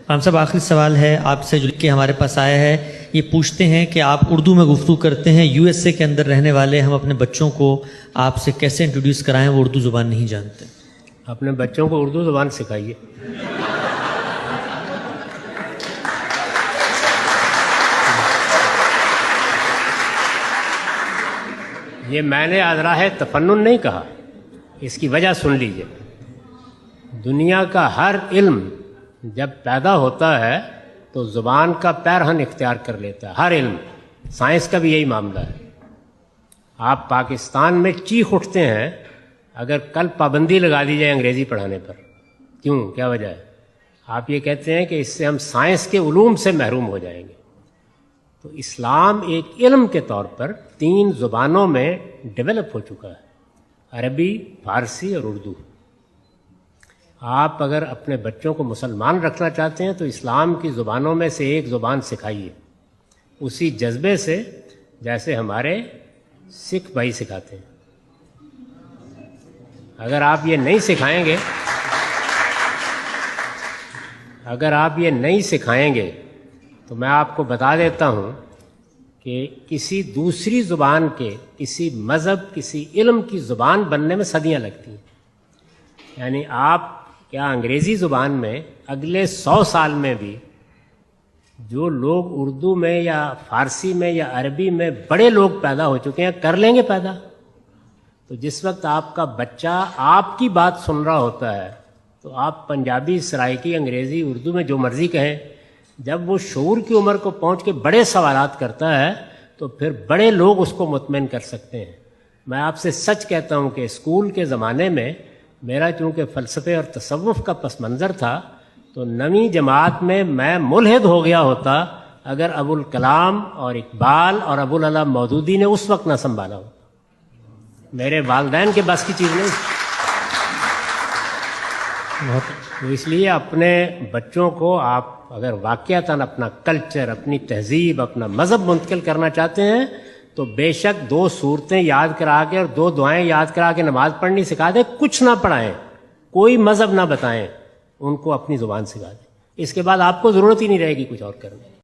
ہم صاحب آخری سوال ہے آپ سے جو کہ ہمارے پاس آیا ہے، یہ پوچھتے ہیں کہ آپ اردو میں گفتگو کرتے ہیں، یو ایس اے کے اندر رہنے والے ہم اپنے بچوں کو آپ سے کیسے انٹروڈیوس کرائیں، وہ اردو زبان نہیں جانتے؟ اپنے بچوں کو اردو زبان سکھائیے۔ یہ میں نے ازراہ تفنن نہیں کہا، اس کی وجہ سن لیجئے۔ دنیا کا ہر علم جب پیدا ہوتا ہے تو زبان کا پیرہن اختیار کر لیتا ہے، ہر علم۔ سائنس کا بھی یہی معاملہ ہے۔ آپ پاکستان میں چیخ اٹھتے ہیں اگر کل پابندی لگا دی جائے انگریزی پڑھانے پر، کیوں، کیا وجہ ہے؟ آپ یہ کہتے ہیں کہ اس سے ہم سائنس کے علوم سے محروم ہو جائیں گے۔ تو اسلام ایک علم کے طور پر 3 زبانوں میں ڈیولپ ہو چکا ہے، عربی، فارسی اور اردو۔ آپ اگر اپنے بچوں کو مسلمان رکھنا چاہتے ہیں تو اسلام کی زبانوں میں سے ایک زبان سکھائیے، اسی جذبے سے جیسے ہمارے سکھ بھائی سکھاتے ہیں۔ اگر آپ یہ نہیں سکھائیں گے تو میں آپ کو بتا دیتا ہوں کہ کسی دوسری زبان کے، کسی مذہب، کسی علم کی زبان بننے میں صدیاں لگتی ہیں۔ یعنی آپ کیا انگریزی زبان میں اگلے 100 سال میں بھی جو لوگ اردو میں یا فارسی میں یا عربی میں بڑے لوگ پیدا ہو چکے ہیں، کر لیں گے پیدا؟ تو جس وقت آپ کا بچہ آپ کی بات سن رہا ہوتا ہے تو آپ پنجابی، سرائکی، انگریزی، اردو میں جو مرضی کہیں، جب وہ شعور کی عمر کو پہنچ کے بڑے سوالات کرتا ہے تو پھر بڑے لوگ اس کو مطمئن کر سکتے ہیں۔ میں آپ سے سچ کہتا ہوں کہ اسکول کے زمانے میں میرا چونکہ فلسفے اور تصوف کا پس منظر تھا تو 9ویں جماعت میں میں ملحد ہو گیا ہوتا اگر ابوالکلام اور اقبال اور ابوالعلا مودودی نے اس وقت نہ سنبھالا ہوتا۔ میرے والدین کے بس کی چیز نہیں۔ تو اس لیے اپنے بچوں کو آپ اگر واقعتاً اپنا کلچر، اپنی تہذیب، اپنا مذہب منتقل کرنا چاہتے ہیں تو بے شک 2 سورتیں یاد کرا کے اور 2 دعائیں یاد کرا کے نماز پڑھنی سکھا دیں، کچھ نہ پڑھائیں، کوئی مذہب نہ بتائیں، ان کو اپنی زبان سکھا دیں۔ اس کے بعد آپ کو ضرورت ہی نہیں رہے گی کچھ اور کرنے کی۔